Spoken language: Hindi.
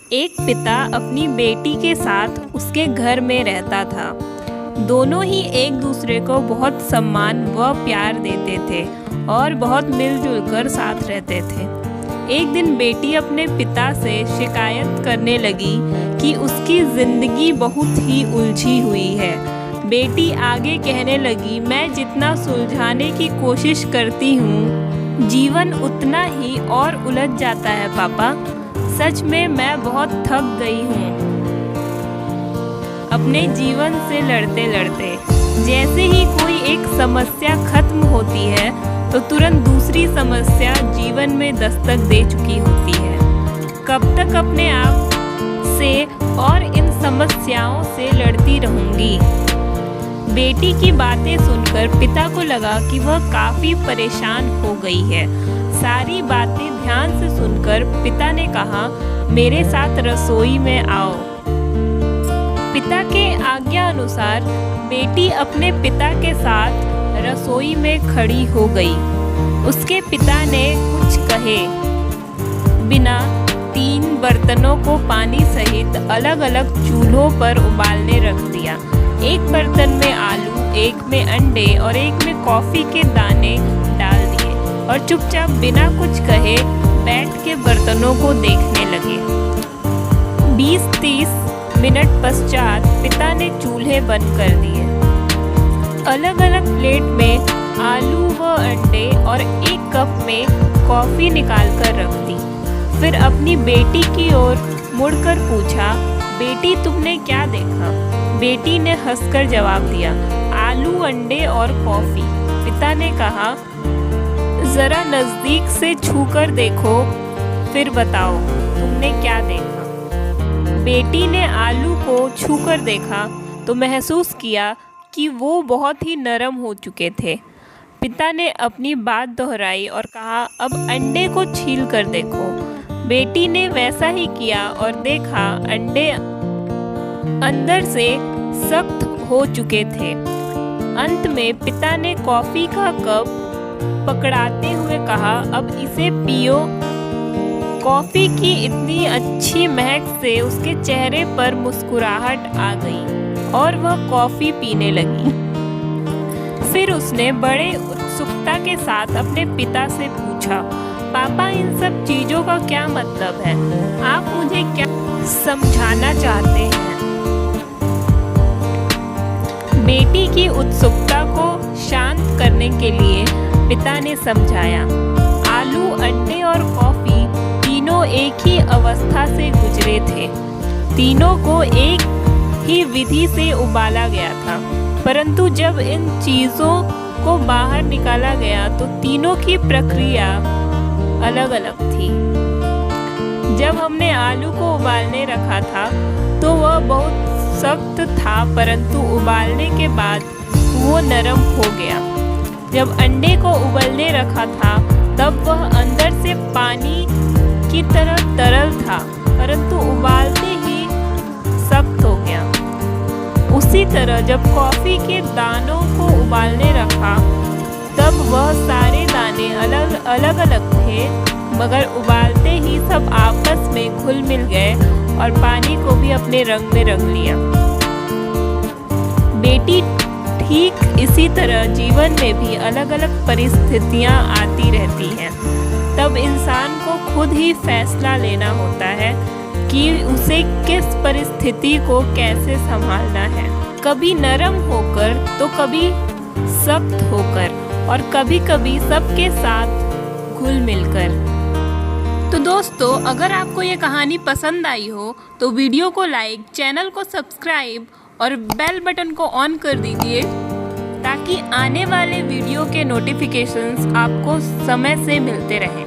एक पिता अपनी बेटी के साथ उसके घर में रहता था। दोनों ही एक दूसरे को बहुत सम्मान व प्यार देते थे और बहुत मिलजुल कर साथ रहते थे। एक दिन बेटी अपने पिता से शिकायत करने लगी कि उसकी ज़िंदगी बहुत ही उलझी हुई है। बेटी आगे कहने लगी, मैं जितना सुलझाने की कोशिश करती हूँ जीवन उतना ही और उलझ जाता है पापा। सच में मैं बहुत थक गई हूँ अपने जीवन से लड़ते लड़ते। जैसे ही कोई एक समस्या खत्म होती है तो तुरंत दूसरी समस्या जीवन में दस्तक दे चुकी होती है। कब तक अपने आप से और इन समस्याओं से लड़ती रहूंगी। बेटी की बातें सुनकर पिता को लगा कि वह काफी परेशान हो गई है। सारी बातें ध्यान से सुनकर पिता ने कहा, मेरे साथ रसोई में आओ। पिता के आज्ञा अनुसार बेटी अपने पिता के साथ रसोई में खड़ी हो गई। उसके पिता ने कुछ कहे बिना 3 बर्तनों को पानी सहित अलग अलग चूल्हों पर उबालने रख दिया। एक बर्तन में आलू, एक में अंडे और एक में कॉफी के दाने डाल दिए और चुपचाप बिना कुछ कहे बैठ के बर्तनों को देखने लगे। 20-30 मिनट पश्चात पिता ने चूल्हे बंद कर दिए। अलग अलग प्लेट में आलू व अंडे और एक कप में कॉफी निकाल कर रख दी। फिर अपनी बेटी की ओर मुड़कर पूछा, बेटी तुमने क्या देखा? बेटी ने हंसकर जवाब दिया, आलू, अंडे और कॉफी। पिता ने कहा, जरा नजदीक से छूकर देखो फिर बताओ तुमने क्या देखा। बेटी ने आलू को छूकर देखा तो महसूस किया कि वो बहुत ही नरम हो चुके थे। पिता ने अपनी बात दोहराई और कहा, अब अंडे को छील कर देखो। बेटी ने वैसा ही किया और देखा अंडे अंदर से सख्त हो चुके थे। अंत में पिता ने कॉफी का कप पकड़ाते हुए कहा, अब इसे पियो। कॉफी की इतनी अच्छी महक से उसके चेहरे पर मुस्कुराहट आ गई और वह कॉफी पीने लगी। फिर उसने बड़े उत्सुकता के साथ अपने पिता से पूछा, पापा इन सब चीजों का क्या मतलब है? आप मुझे क्या समझाना चाहते हैं? बेटी की उत्सुकता को शांत करने के लिए पिता ने समझाया, आलू, अंडे और कॉफी तीनों एक ही अवस्था से गुजरे थे। तीनों को एक ही विधि से उबाला गया था, परंतु जब इन चीजों को बाहर निकाला गया तो तीनों की प्रक्रिया अलग अलग थी। जब हमने आलू को उबालने रखा था तो वह बहुत सख्त था, परंतु उबालने के बाद वो नरम हो गया। जब अंडे को उबलने रखा था तब वह अंदर से पानी की तरह तरल था, परंतु उबालते ही सख्त हो गया। उसी तरह जब कॉफी के दानों को उबालने रखा तब वह सारे दाने अलग अलग थे, मगर उबालते ही सब आपस में घुल मिल गए और पानी को भी अपने रंग में रंग लिया। बेटी ठीक इसी तरह जीवन में भी अलग अलग परिस्थितियां आती रहती हैं। तब इंसान को खुद ही फैसला लेना होता है कि उसे किस परिस्थिति को कैसे संभालना है। कभी नरम होकर तो कभी सख्त होकर और कभी कभी सबके साथ घुल मिलकर। तो दोस्तों, अगर आपको ये कहानी पसंद आई हो तो वीडियो को लाइक, चैनल को सब्सक्राइब और बेल बटन को ऑन कर दीजिए ताकि आने वाले वीडियो के नोटिफिकेशंस आपको समय से मिलते रहें।